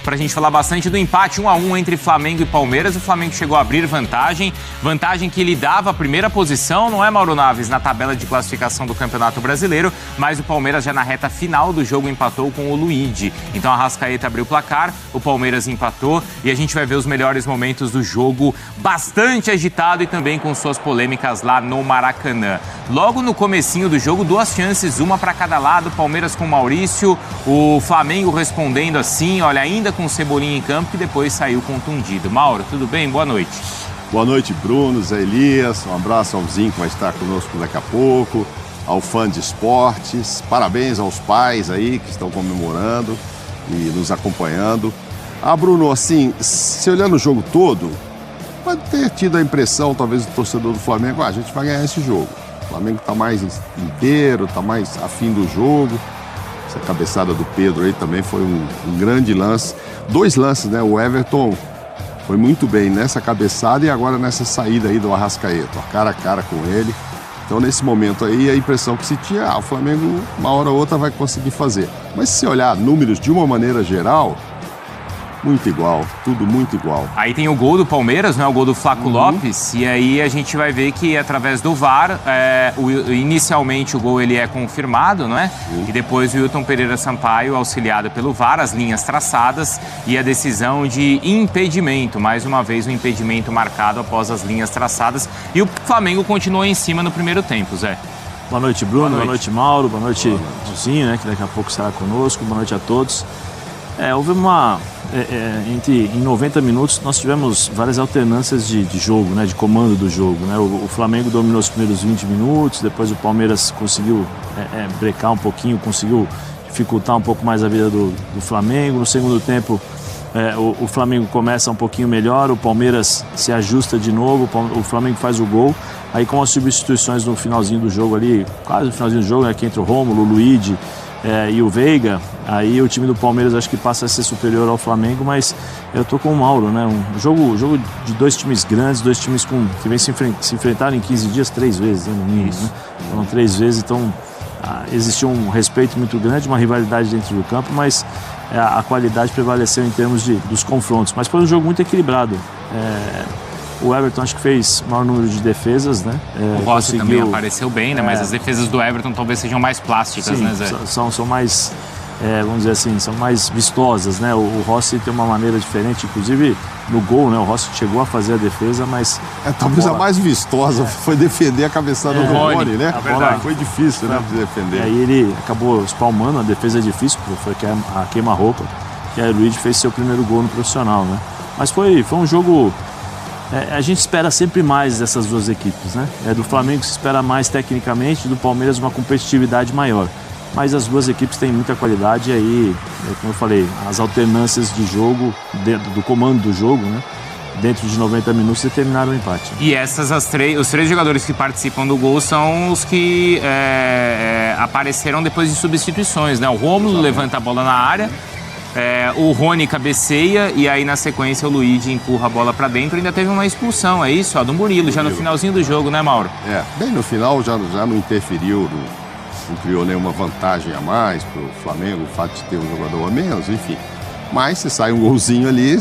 pra gente falar bastante do empate 1-1 entre Flamengo e Palmeiras. O Flamengo chegou a abrir vantagem que lhe dava a primeira posição, não é, Mauro Naves, na tabela de classificação do Campeonato Brasileiro, mas o Palmeiras já na reta final do jogo empatou com o Luigi. Então a Arrascaeta abriu o placar, o Palmeiras empatou e a gente vai ver os melhores momentos do jogo, bastante agitado e também com suas polêmicas lá no Maracanã. Logo no comecinho do jogo, duas chances, uma para cada lado, Palmeiras com Maurício, o Flamengo respondendo assim, olha, ainda com o Cebolinha em campo, que depois saiu contundido. Mauro, tudo bem? Boa noite. Boa noite, Bruno, Zé Elias, um abraço ao Zinho que vai estar conosco daqui a pouco, ao fã de esportes, parabéns aos pais aí que estão comemorando e nos acompanhando. Bruno, assim, se olhando o jogo todo, pode ter tido a impressão, talvez, do torcedor do Flamengo, a gente vai ganhar esse jogo. O Flamengo está mais inteiro, está mais afim do jogo. Essa cabeçada do Pedro aí também foi um grande lance. Dois lances, né? O Everton foi muito bem nessa cabeçada e agora nessa saída aí do Arrascaeta, cara a cara com ele. Então, nesse momento aí, a impressão que se tinha, o Flamengo, uma hora ou outra, vai conseguir fazer. Mas se olhar números de uma maneira geral, muito igual, tudo muito igual. Aí tem o gol do Palmeiras, né? O gol do Flaco Lopes, e aí a gente vai ver que através do VAR, inicialmente o gol ele é confirmado, não é? E depois o Wilton Pereira Sampaio, auxiliado pelo VAR, as linhas traçadas e a decisão de impedimento. Mais uma vez o impedimento marcado após as linhas traçadas. E o Flamengo continuou em cima no primeiro tempo, Zé. Boa noite, Bruno. Boa noite, Mauro. Boa noite, Zinho, né? Que daqui a pouco estará conosco. Boa noite a todos. Houve em 90 minutos nós tivemos várias alternâncias de jogo, né, de comando do jogo, né? O Flamengo dominou os primeiros 20 minutos, depois o Palmeiras conseguiu brecar um pouquinho, conseguiu dificultar um pouco mais a vida do Flamengo. No segundo tempo, o Flamengo começa um pouquinho melhor, o Palmeiras se ajusta de novo, o Flamengo faz o gol. Aí com as substituições no finalzinho do jogo ali, quase no finalzinho do jogo, né, que entra o Rômulo, o Luigi e o Veiga, aí o time do Palmeiras acho que passa a ser superior ao Flamengo, mas eu tô com o Mauro, né? Um jogo de dois times grandes, dois times que vem se enfrentaram em 15 dias 3 vezes, né, no mínimo, né? Foram 3 vezes, então existiu um respeito muito grande, uma rivalidade dentro do campo, mas a qualidade prevaleceu em termos dos confrontos. Mas foi um jogo muito equilibrado. O Everton acho que fez o maior número de defesas, né? O Rossi também apareceu bem, né? Mas as defesas do Everton talvez sejam mais plásticas, sim, né, Zé? São mais, vamos dizer assim, são mais vistosas, né? O Rossi tem uma maneira diferente, inclusive no gol, né? O Rossi chegou a fazer a defesa, mas... talvez a mais vistosa foi defender a cabeçada do Rony, né? A verdade. Foi difícil, né, de defender. E aí ele acabou espalmando, a defesa é difícil, foi a queima-roupa, que a Luigi fez seu primeiro gol no profissional, né? Mas foi um jogo... a gente espera sempre mais dessas duas equipes, né? Do Flamengo se espera mais tecnicamente, do Palmeiras uma competitividade maior. Mas as duas equipes têm muita qualidade e aí, como eu falei, as alternâncias de jogo, do comando do jogo, né? Dentro de 90 minutos determinaram o empate. E os 3 jogadores que participam do gol são os que apareceram depois de substituições, né? O Rômulo levanta a bola na área, o Rony cabeceia e aí na sequência o Luigi empurra a bola pra dentro. Ainda teve uma expulsão, é isso? Do Murilo, já no finalzinho do jogo, né, Mauro? Bem no final já não interferiu, não criou nenhuma vantagem a mais pro Flamengo, o fato de ter um jogador a menos, enfim. Mas se sai um golzinho ali,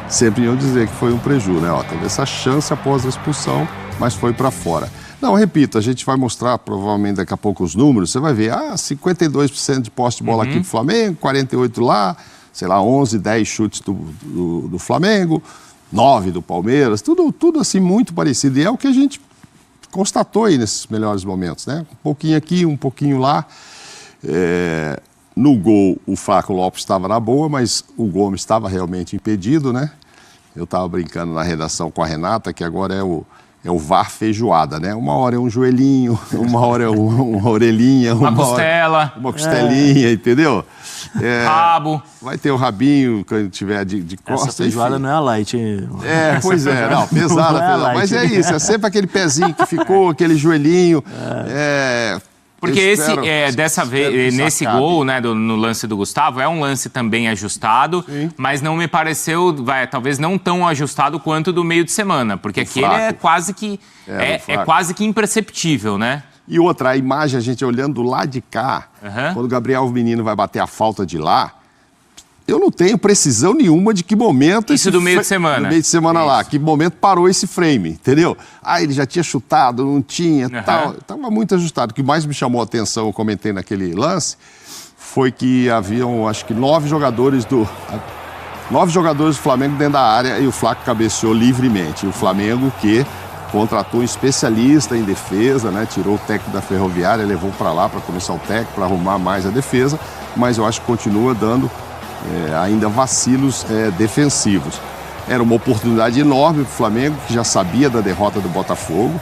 sempre iam dizer que foi um preju, né? Teve essa chance após a expulsão, mas foi pra fora. Não, repito, a gente vai mostrar provavelmente daqui a pouco os números, você vai ver, 52% de posse de bola aqui do Flamengo, 48% lá, sei lá, 11, 10 chutes do Flamengo, 9 do Palmeiras, tudo assim muito parecido. E é o que a gente constatou aí nesses melhores momentos, né? Um pouquinho aqui, um pouquinho lá. No gol, o Flaco Lopes estava na boa, mas o Gomes estava realmente impedido, né? Eu estava brincando na redação com a Renata, que agora é o VAR feijoada, né? Uma hora é um joelhinho, uma hora é uma orelhinha, uma costela. Uma costelinha, entendeu? Rabo. Vai ter o rabinho quando tiver de costas. Essa feijoada não é a light. Pois é. Não, pesada. Mas é isso, é sempre aquele pezinho que ficou, aquele joelhinho. Porque dessa vez, nesse gol, né, no lance do Gustavo, é um lance também ajustado, sim, mas não me pareceu, talvez não tão ajustado quanto do meio de semana, porque aquele é quase que quase que imperceptível, né? E outra, a imagem, a gente olhando do lado de cá, quando o Gabriel Menino vai bater a falta de lá, eu não tenho precisão nenhuma de que momento... Isso do meio de semana. Do meio de semana lá, que momento parou esse frame, entendeu? Ele já tinha chutado, não tinha, tal. Estava muito ajustado. O que mais me chamou a atenção, eu comentei naquele lance, foi que haviam, acho que 9 jogadores do Flamengo dentro da área e o Flaco cabeceou livremente. E o Flamengo que contratou um especialista em defesa, né? Tirou o técnico da Ferroviária, levou para lá para começar o técnico, para arrumar mais a defesa, mas eu acho que continua dando ainda vacilos defensivos. Era uma oportunidade enorme para o Flamengo, que já sabia da derrota do Botafogo,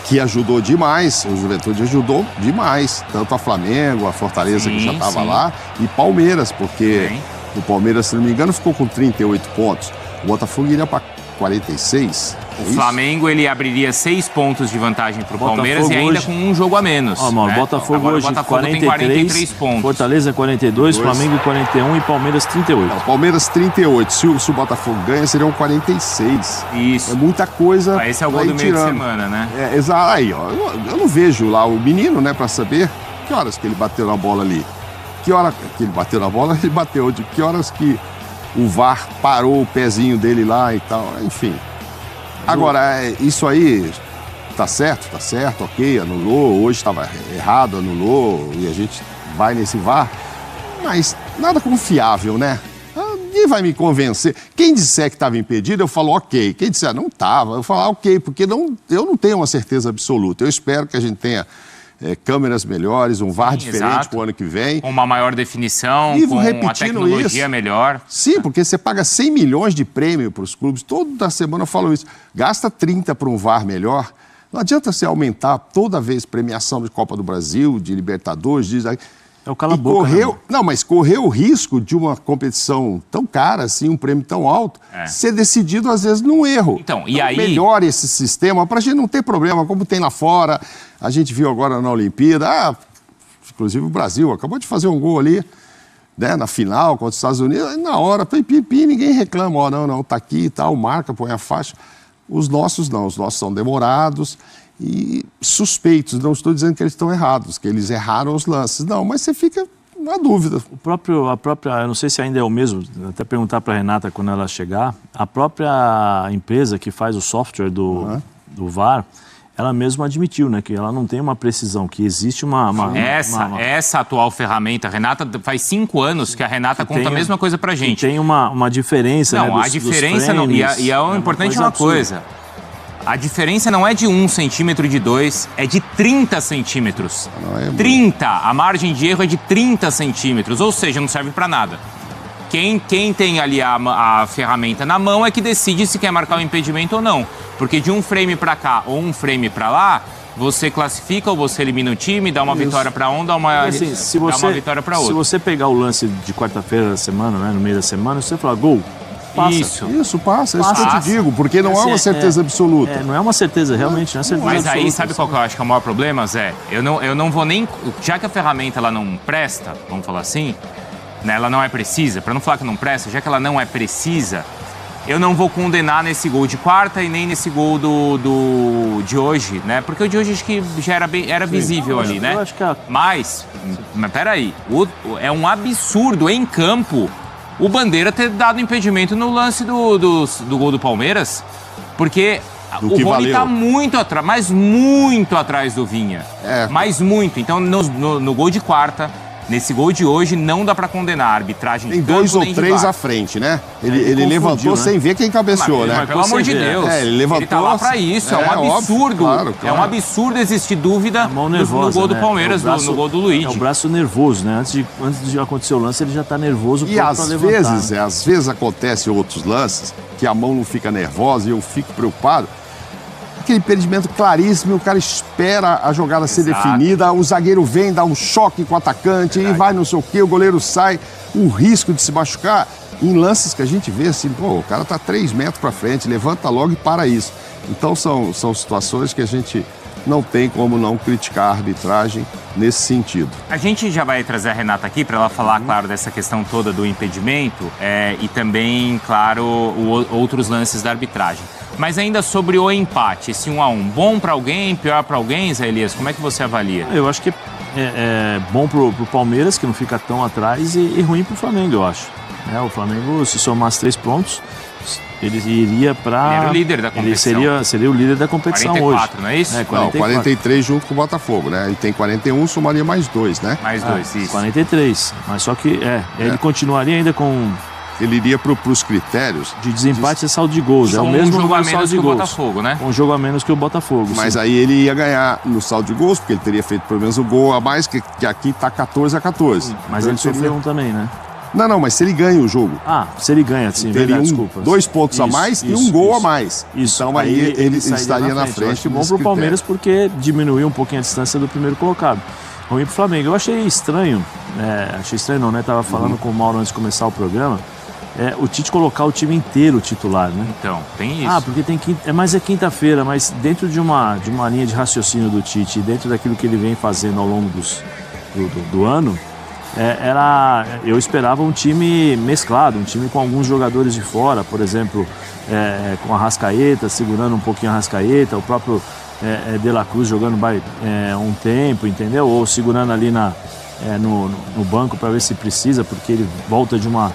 que ajudou demais, o Juventude ajudou demais, tanto a Flamengo, a Fortaleza, que já estava lá, e Palmeiras, porque o Palmeiras, se não me engano, ficou com 38 pontos. O Botafogo iria para 46. O Flamengo, ele abriria 6 pontos de vantagem para o Palmeiras e ainda hoje, com um jogo a menos. Né? Botafogo hoje o Botafogo 43 pontos. Fortaleza 42, Flamengo 41 e Palmeiras 38. O Palmeiras 38. Se o Botafogo ganha, seriam 46. Isso. É muita coisa. Esse é o gol do meio de semana, né? Exato. Aí, ó, eu não vejo lá o menino, né, para saber que horas que ele bateu na bola ali. Que hora que ele bateu na bola, ele bateu. De que horas que o VAR parou o pezinho dele lá e tal, enfim. Agora, isso aí tá certo, ok, anulou, hoje estava errado, anulou, e a gente vai nesse VAR, mas nada confiável, né? Ninguém vai me convencer. Quem disser que estava impedido, eu falo ok. Quem disser não estava, eu falo ok, porque eu não tenho uma certeza absoluta. Eu espero que a gente tenha câmeras melhores, um VAR diferente para o ano que vem. Com uma maior definição, com uma tecnologia melhor. Sim, porque você paga 100 milhões de prêmio para os clubes. Toda semana eu falo isso. Gasta 30 para um VAR melhor. Não adianta você aumentar toda vez premiação de Copa do Brasil, de Libertadores, É o cala-boca. Não, mas correu o risco de uma competição tão cara, assim, um prêmio tão alto, ser decidido, às vezes, num erro. Então, e aí... Melhore esse sistema para a gente não ter problema, como tem lá fora. A gente viu agora na Olimpíada, inclusive o Brasil acabou de fazer um gol ali, né, na final contra os Estados Unidos, aí na hora, pipi, ninguém reclama, não, tá aqui e tal, marca, põe a faixa. Os nossos não, os nossos são demorados e suspeitos. Não estou dizendo que eles estão errados, que eles erraram os lances. Não, mas você fica na dúvida. A própria, eu não sei se ainda é o mesmo, até perguntar para a Renata quando ela chegar, a própria empresa que faz o software do VAR, ela mesma admitiu, né, que ela não tem uma precisão, que existe Essa atual ferramenta, Renata, faz 5 anos que a Renata conta a mesma coisa pra gente. Tem uma diferença, não, né, a diferença não, e é o importante uma coisa. A diferença não é de 1 centímetro, de 2, é de 30 centímetros. 30, a margem de erro é de 30 centímetros, ou seja, não serve pra nada. Quem tem ali a ferramenta na mão é que decide se quer marcar o impedimento ou não. Porque de um frame para cá ou um frame para lá, você classifica ou você elimina o time, dá uma vitória para um, dá uma vitória para outro. Se você pegar o lance de quarta-feira da semana, né, no meio da semana, você fala gol, passa. Isso passa. Isso que eu te digo, porque não é uma certeza absoluta. Não é uma certeza, realmente, não é certeza absoluta. Mas aí, sabe qual que eu acho que é o maior problema, Zé? Eu não vou nem... Já que a ferramenta ela não presta, vamos falar assim, né, ela não é precisa, para não falar que não presta, já que ela não é precisa, eu não vou condenar nesse gol de quarta e nem nesse gol de hoje, né? Porque o de hoje acho que já era visível ali, né? Mas peraí, é um absurdo em campo o Bandeira ter dado impedimento no lance do gol do Palmeiras, porque o Rony tá muito atrás, mas muito atrás do Vinha. Mas muito. Então, no gol de quarta, nesse gol de hoje, não dá pra condenar a arbitragem. Tem 2 ou 3 à frente, né? Ele levantou, né, sem ver quem cabeceou, né? Mas, pelo amor de Deus. Ele levantou. Ele tá lá pra isso. É um absurdo. Óbvio, claro. É um absurdo existir dúvida nervosa, no gol do né? Palmeiras, no gol do Luigi. É o braço nervoso, né? Antes de acontecer o lance, ele já tá nervoso. E às vezes acontece outros lances que a mão não fica nervosa e eu fico preocupado. Aquele impedimento claríssimo, o cara espera a jogada ser definida, o zagueiro vem, dá um choque com o atacante, e vai não sei o quê, o goleiro sai, o risco de se machucar. Em lances que a gente vê assim, o cara tá 3 metros para frente, levanta logo e para isso. Então são situações que a gente não tem como não criticar a arbitragem nesse sentido. A gente já vai trazer a Renata aqui para ela falar, claro, dessa questão toda do impedimento e também, claro, outros lances da arbitragem. Mas ainda sobre o empate, esse 1-1, bom para alguém, pior para alguém, Zé Elias? Como é que você avalia? Eu acho que é bom pro Palmeiras, que não fica tão atrás, e ruim pro Flamengo, eu acho. O Flamengo, se somasse 3 pontos, ele iria para... Ele era o líder da competição. Ele seria o líder da competição 44, hoje. não é isso? 44. Não, 43 junto com o Botafogo, né? E tem 41, somaria mais 2, né? Mais 2, isso. 43. Mas só que, ele continuaria ainda com... Ele iria para os critérios... De desempate e saldo de gols. É o mesmo jogo a saldo menos de que o gols. Botafogo, né? Um jogo a menos que o Botafogo. Mas sim. aí ele ia ganhar no saldo de gols, porque ele teria feito pelo menos o gol a mais, que aqui está 14-14. Mas então ele sofreu teria... um também, né? Não, mas se ele ganha o jogo... Se ele ganha, sim, teria verdade, desculpa. 2 pontos a mais e um gol a mais. Isso. Então aí ele estaria na frente. Eu acho bom pro Palmeiras porque diminuiu um pouquinho a distância do primeiro colocado. Ruim pro Flamengo. Eu achei estranho, achei estranho não, né? Tava falando com o Mauro antes de começar o programa, o Tite colocar o time inteiro titular, né? Então, tem isso. Porque tem mas é quinta-feira, mas dentro de uma linha de raciocínio do Tite, dentro daquilo que ele vem fazendo ao longo do ano, eu esperava um time mesclado, um time com alguns jogadores de fora, por exemplo, com a Arrascaeta, segurando um pouquinho a Arrascaeta, o próprio De La Cruz jogando um tempo, entendeu? Ou segurando ali no banco para ver se precisa, porque ele volta de uma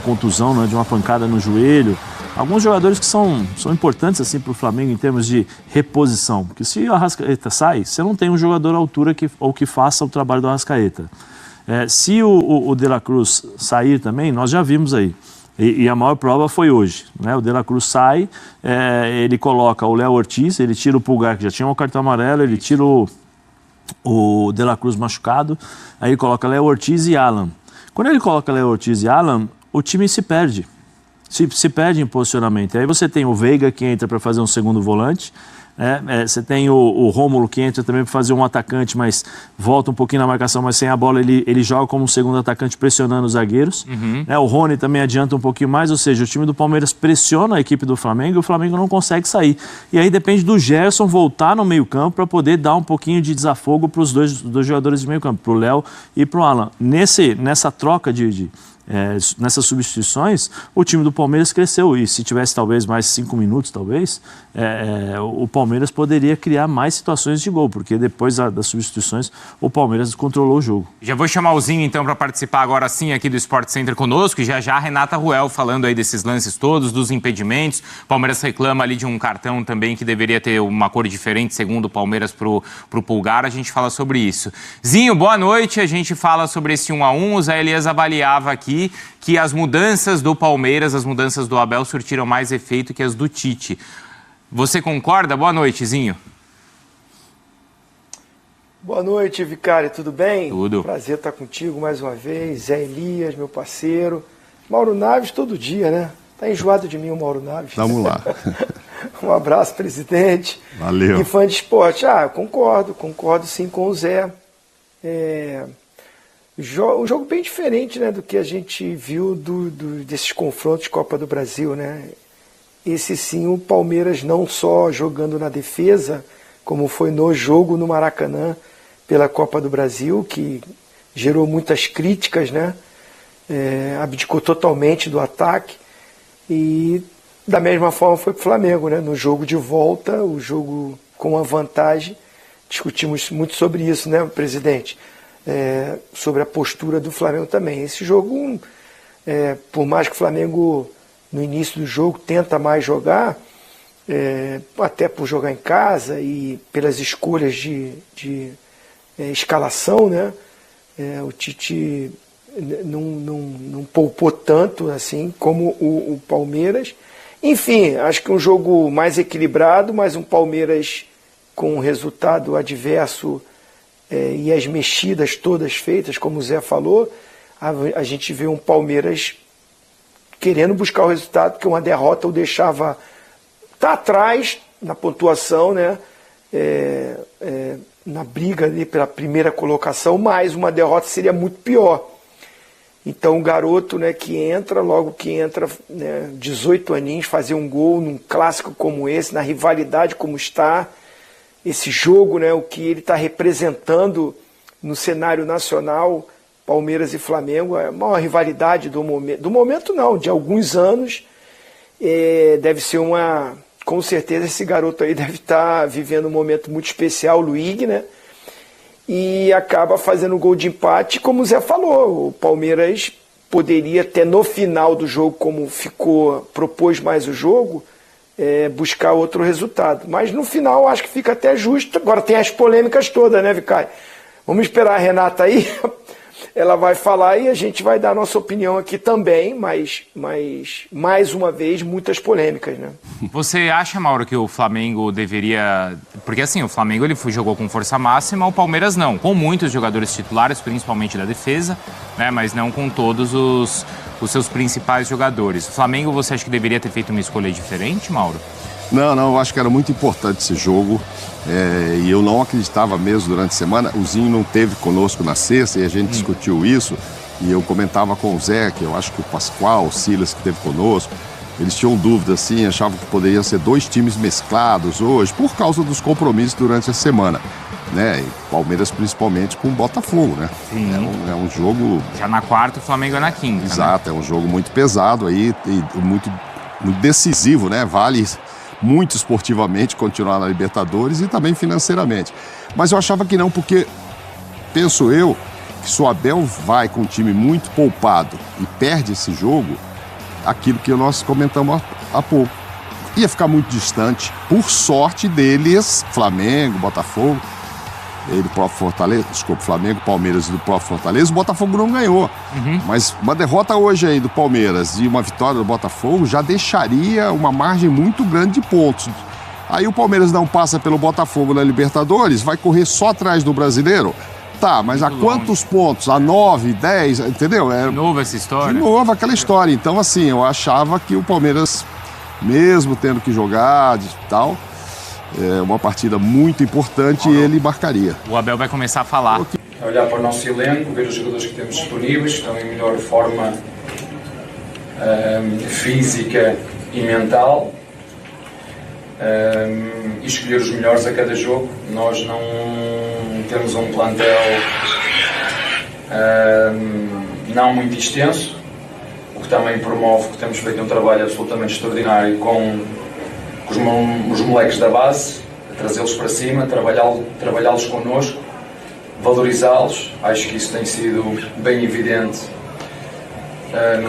contusão, né, de uma pancada no joelho. Alguns jogadores que são importantes assim, para o Flamengo em termos de reposição, porque se o Arrascaeta sai, você não tem um jogador à altura que faça o trabalho do Arrascaeta. Se o De La Cruz sair também, nós já vimos aí. E a maior prova foi hoje, né? O De La Cruz sai, ele coloca o Léo Ortiz, ele tira o Pulgar, que já tinha um cartão amarelo, ele tira o De La Cruz machucado, aí ele coloca Léo Ortiz e Alan. Quando ele coloca Léo Ortiz e Alan, o time se perde. Se perde em posicionamento. Aí você tem o Veiga que entra para fazer um segundo volante, você tem o Rômulo que entra também para fazer um atacante, mas volta um pouquinho na marcação, mas sem a bola ele joga como um segundo atacante pressionando os zagueiros. O Rony também adianta um pouquinho mais, ou seja, o time do Palmeiras pressiona a equipe do Flamengo e o Flamengo não consegue sair. E aí depende do Gerson voltar no meio campo para poder dar um pouquinho de desafogo para os dois jogadores de meio campo, para o Léo e para o Alan. Nessa troca nessas substituições, o time do Palmeiras cresceu e se tivesse talvez mais 5 minutos, o Palmeiras poderia criar mais situações de gol, porque depois das substituições o Palmeiras controlou o jogo. Já vou chamar o Zinho então para participar agora sim aqui do Sport Center conosco e já a Renata Ruel falando aí desses lances todos, dos impedimentos. O Palmeiras reclama ali de um cartão também que deveria ter uma cor diferente segundo o Palmeiras pro Pulgar, a gente fala sobre isso. Zinho, boa noite, a gente fala sobre esse 1-1, o Zé Elias avaliava aqui que as mudanças do Palmeiras, as mudanças do Abel surtiram mais efeito que as do Tite. Você concorda? Boa noite, Zinho. Boa noite, Vicário, tudo bem? Tudo. Prazer estar contigo mais uma vez. Zé Elias, meu parceiro. Mauro Naves todo dia, né? Tá enjoado de mim o Mauro Naves. Vamos lá. Um abraço, presidente. Valeu. E fã de esporte. Concordo sim com o Zé. Um jogo bem diferente, né, do que a gente viu desses confrontos de Copa do Brasil, né? Esse sim, o Palmeiras não só jogando na defesa, como foi no jogo no Maracanã pela Copa do Brasil, que gerou muitas críticas, né? Abdicou totalmente do ataque e da mesma forma foi para o Flamengo, né? No jogo de volta, o jogo com a vantagem, discutimos muito sobre isso, né, presidente? Sobre a postura do Flamengo também. Esse jogo, por mais que o Flamengo no início do jogo tenta mais jogar, até por jogar em casa e pelas escolhas de escalação, né? O Tite não poupou tanto assim como o Palmeiras. Enfim, acho que um jogo mais equilibrado, mas um Palmeiras com um resultado adverso e as mexidas todas feitas, como o Zé falou, a gente vê um Palmeiras querendo buscar o resultado, porque uma derrota o deixava atrás na pontuação, né? Na briga ali pela primeira colocação, mas uma derrota seria muito pior. Então o garoto, né, logo que entra, né, 18 aninhos, fazer um gol num clássico como esse, na rivalidade como está, esse jogo, né, o que ele está representando no cenário nacional, Palmeiras e Flamengo, é a maior rivalidade do momento não, de alguns anos, deve ser com certeza esse garoto aí deve estar vivendo um momento muito especial, o Luigi, né, e acaba fazendo um gol de empate, como o Zé falou, o Palmeiras poderia até no final do jogo, como propôs mais o jogo, buscar outro resultado. Mas no final acho que fica até justo. Agora tem as polêmicas todas, né, Vicai? Vamos esperar a Renata aí, ela vai falar e a gente vai dar a nossa opinião aqui também, mas mais uma vez, muitas polêmicas, né? Você acha, Mauro, que o Flamengo deveria... Porque assim, o Flamengo ele jogou com força máxima, o Palmeiras não, com muitos jogadores titulares, principalmente da defesa, né? Mas não com todos os seus principais jogadores. O Flamengo, você acha que deveria ter feito uma escolha diferente, Mauro? Não, eu acho que era muito importante esse jogo e eu não acreditava mesmo durante a semana. O Zinho não esteve conosco na sexta e a gente discutiu isso e eu comentava com o Zé, que eu acho que o Pascoal, o Silas que esteve conosco, eles tinham dúvidas, assim, achavam que poderiam ser 2 times mesclados hoje por causa dos compromissos durante a semana, né? E Palmeiras principalmente com o Botafogo, né? Sim. É um jogo... Já na quarta, o Flamengo é na quinta. Exato, né? É um jogo muito pesado aí e muito decisivo, né? Vale muito esportivamente continuar na Libertadores e também financeiramente. Mas eu achava que não, porque penso eu que se o Abel vai com um time muito poupado e perde esse jogo, aquilo que nós comentamos há pouco, ia ficar muito distante. Por sorte deles, Flamengo, Botafogo, do próprio Fortaleza, desculpa, Flamengo, Palmeiras e do próprio Fortaleza, o Botafogo não ganhou. Mas uma derrota hoje aí do Palmeiras e uma vitória do Botafogo já deixaria uma margem muito grande de pontos. Aí o Palmeiras não passa pelo Botafogo na Libertadores, vai correr só atrás do Brasileiro? Tá, mas muito a quantos longe. Pontos? A 9, 10, entendeu? De novo essa história? De novo aquela história. Então, assim, eu achava que o Palmeiras, mesmo tendo que jogar e tal... uma partida muito importante e ele marcaria. O Abel vai começar a falar. Olhar para o nosso elenco, ver os jogadores que temos disponíveis, que estão em melhor forma física e mental, e escolher os melhores a cada jogo. Nós não temos um plantel não muito extenso, o que também promove que temos feito um trabalho absolutamente extraordinário com os moleques da base, trazê-los para cima, trabalhá-los connosco, valorizá-los. Acho que isso tem sido bem evidente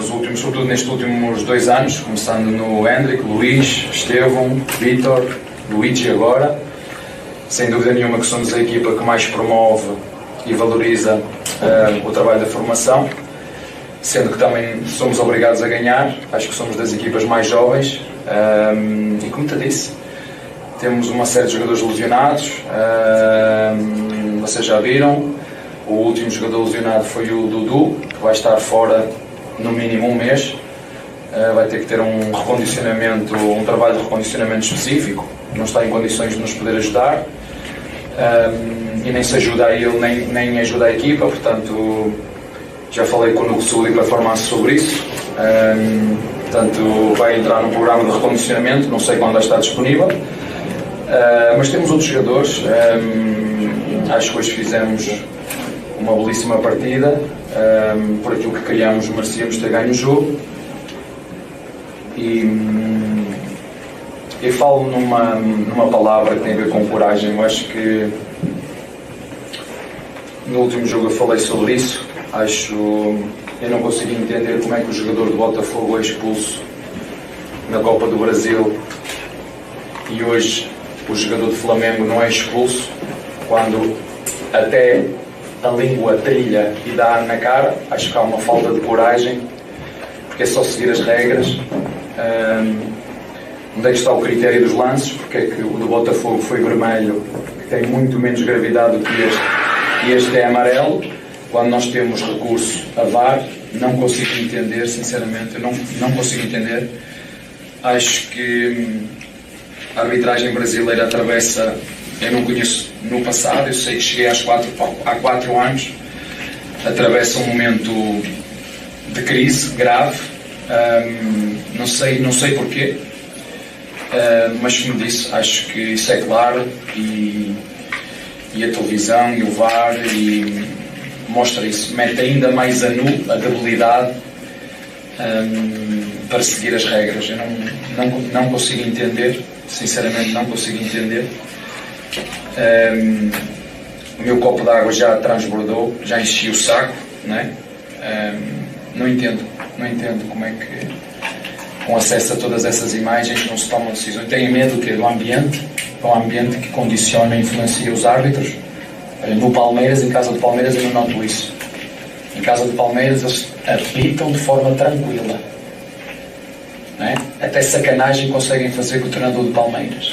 sobretudo nestes últimos 2 anos, começando no Hendrick, Luís, Estevão, Vítor, Luigi agora. Sem dúvida nenhuma que somos a equipa que mais promove e valoriza o trabalho da formação, sendo que também somos obrigados a ganhar. Acho que somos das equipas mais jovens. E como te disse, temos uma série de jogadores lesionados, vocês já viram, o último jogador lesionado foi o Dudu, que vai estar fora no mínimo 1 mês, vai ter que ter um trabalho de recondicionamento específico, não está em condições de nos poder ajudar, e nem se ajuda a ele, nem ajuda a equipa, portanto já falei com o Nuco Sul e Performance sobre isso. Portanto, vai entrar no programa de recondicionamento, não sei quando vai estar disponível, mas temos outros jogadores. Acho que hoje fizemos uma belíssima partida, por aquilo que queríamos, merecíamos ter ganho o jogo, e falo numa palavra que tem a ver com coragem. Eu acho que no último jogo eu falei sobre isso. Eu não consigo entender como é que o jogador do Botafogo é expulso na Copa do Brasil e hoje o jogador do Flamengo não é expulso, quando até a língua trilha e dá na cara. Acho que há uma falta de coragem, porque é só seguir as regras. Onde é que está o critério dos lances? Porque é que o do Botafogo foi vermelho, que tem muito menos gravidade do que este, e este é amarelo? Quando nós temos recurso a VAR, não consigo entender, sinceramente, eu não consigo entender. Acho que a arbitragem brasileira atravessa, eu não conheço no passado, eu sei que cheguei há 4 anos, atravessa um momento de crise grave, não sei porquê, mas como disse, acho que isso é claro, e a televisão e o VAR mostra isso, mete ainda mais a nu a debilidade para seguir as regras. Eu não consigo entender, sinceramente não consigo entender. O meu copo de água já transbordou, já enchi o saco, né? Não entendo como é que, com acesso a todas essas imagens, não se tomam decisões. Têm medo do ambiente, um ambiente que condiciona e influencia os árbitros. No Palmeiras, em casa do Palmeiras, eu não noto isso. Em casa do Palmeiras, eles apitam de forma tranquila. Não é? Até sacanagem conseguem fazer com o treinador do Palmeiras.